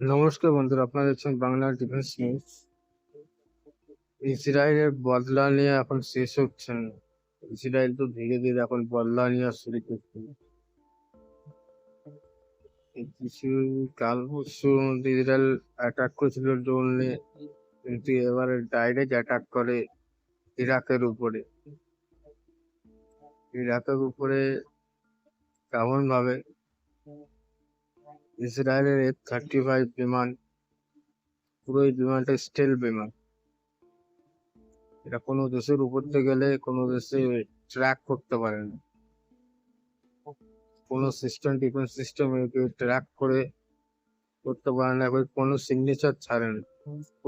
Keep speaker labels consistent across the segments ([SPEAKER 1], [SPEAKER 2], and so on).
[SPEAKER 1] নমস্কার বন্ধুরা, আপনারা দেখছেন বাংলা ডিফেন্স নিউজ। ইসরায়েলের বদলা নিয়ে এখন শেষ হচ্ছে না। ইসরায়েল তো ধীরে ধীরে এখন বদলা নেওয়া শুরু করছে। এই কিছু কাল পরশুর মধ্যে ইসরায়েল অ্যাটাক করেছিল ড্রোন নিয়ে, কিন্তু এবারে ডাইরেক্ট অ্যাটাক করে ইরাকের উপরে। ইরাকের উপরে কেমন ভাবে ইসরায়েলের F-35 বিমান, পুরো এই বিমানটা স্টেল বিমান। এটা কোনো দেশের উপর থেকে গেলে কোনো দেশে ট্র্যাক করতে পারে না। কোনো সিস্টেম, ডিফেন্স সিস্টেম ট্র্যাক করে করতে পারে না, এবার কোনো সিগনেচার ছাড়ে না।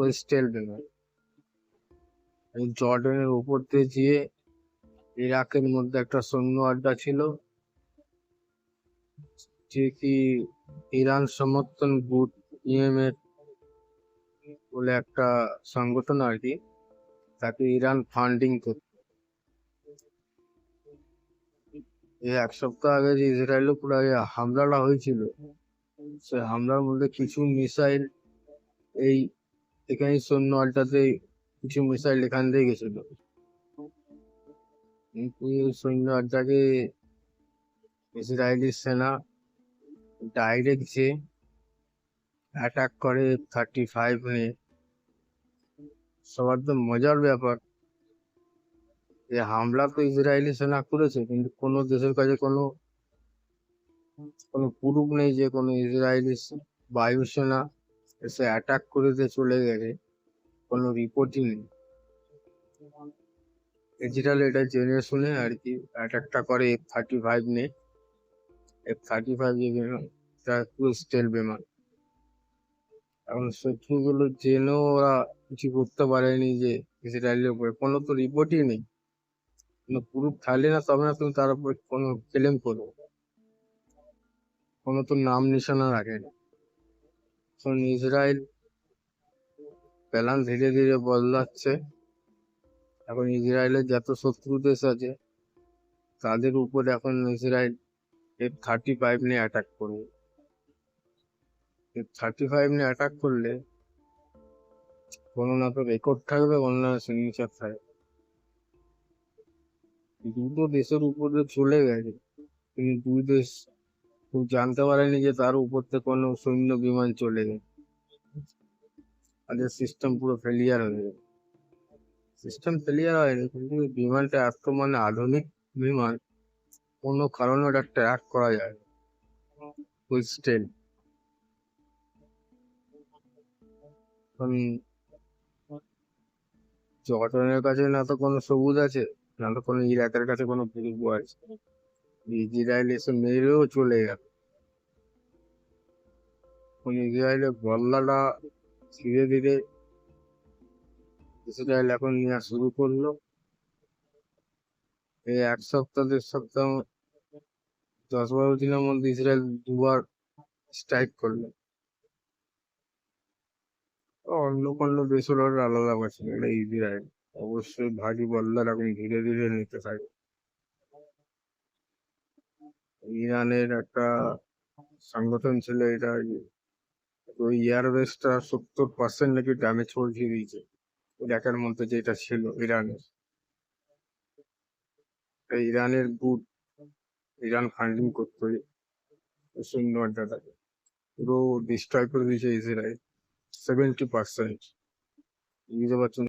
[SPEAKER 1] ওই স্টেল বিমান এই জর্ডানের উপর দিয়ে গিয়ে ইরাকের মধ্যে একটা সৈন্য আড্ডা ছিল, যে কি ইরান সমর্থন গুট ইএমএ বলে একটা সংগঠন আর কি, তাকে ইরান ফান্ডিং করত। এই এক সপ্তাহ আগে যে ইসরায়েলের পুরো হামলাটা হয়েছিল, সেই হামলার মধ্যে কিছু মিসাইল এই এখানে সৈন্য আড্ডাতে, কিছু মিসাইল এখান দিয়ে গেছিল। কিন্তু এই সৈন্য আড্ডাকে ইসরায়েলি সেনা ডাইরেক্ট যে অ্যাটাক করে F-35 নিয়ে। সবার তো মজার ব্যাপার, যে হামলা তো ইসরায়েলি সেনা করেছে, কিন্তু কোনো দেশের কাছে কোনো কোনো প্রুফ নেই যে কোনো ইসরায়েলি বায়ুসেনা এসে অ্যাটাক করে দিয়ে চলে গেছে, কোনো রিপোর্টই নেই। ইসরায়েল এটা জেনে শুনে আর কি অ্যাটাকটা করে F-35 নিয়ে। F-35 যে বিমান, তার পুরো স্টেল বিমান। এখন শত্রুগুলো জেনেও ওরা কিছু করতে পারেনি, যে ইসরায়েলের উপরে কোনো তো রিপোর্টই নেই, কোনো প্রুফ থাকলে না তবে না তুমি তার উপরে কোনো ক্লেম করো, কোনো তো নাম নিশানা রাখেনি। এখন ইসরায়েল প্ল্যান ধীরে ধীরে বদলাচ্ছে। এখন ইসরায়েলের যত শত্রু দেশ আছে তাদের উপরে এখন ইসরায়েল F-35 নিয়ে অ্যাটাক করবে। F-35 নিয়ে অ্যাটাক করলে কোনো না তো রেকর্ড থাকবে, কোনো না সিগনেচার থাকবে। দুটো দেশের উপরে চলে গেছে, কিন্তু দুই দেশ কেউ জানতে পারেনি যে তার উপর থেকে কোনো সৈন্য বিমান চলে গেছে। তাদের সিস্টেম পুরো ফেলিয়ার হয়ে গেছে। সিস্টেম ফেলিয়ার হয়নি, কিন্তু বিমানটা এত মানে আধুনিক বিমান, কোনো কারণে ওটা ট্র্যাক করা যায় না। ওই স্টেল এখন জর্ডানের কাছে না তো কোনো সবুজ আছে, না তো কোনো ইরাকের কাছে কোনো পূর্ব আছে। ইসরায়েল এসে মেরেও চলে গেল। এখন ইসরায়েলের বল্লাটা ধীরে ধীরে ইসরায়েল এখন নেওয়া শুরু করলো। এই এক সপ্তাহ দেড় সপ্তাহ 10-12 দিনের মধ্যে ইসরায়েল দুবার স্ট্রাইক করলো। অন্য কোনো দেশের ওর আলাদা আছে, এটা ইসরায়েল অবশ্যই ভারী বল্লার এখন ধীরে ধীরে নিতে থাকে। ইরানের একটা সংগঠন ছিল এটা, ওই এয়ারবেসটা 70% নাকি ড্যামেজ পৌঁছে দিয়েছে ইরাকের মধ্যে যেটা ছিল ইরানের। এই ইরানের গুড, ইরান ফান্ডিং করতো সৈন্য আড্ডাটাকে, পুরো ডিস্ট্রয় করে দিয়েছে ইসরায়েল 70%। বুঝতে পারছেন?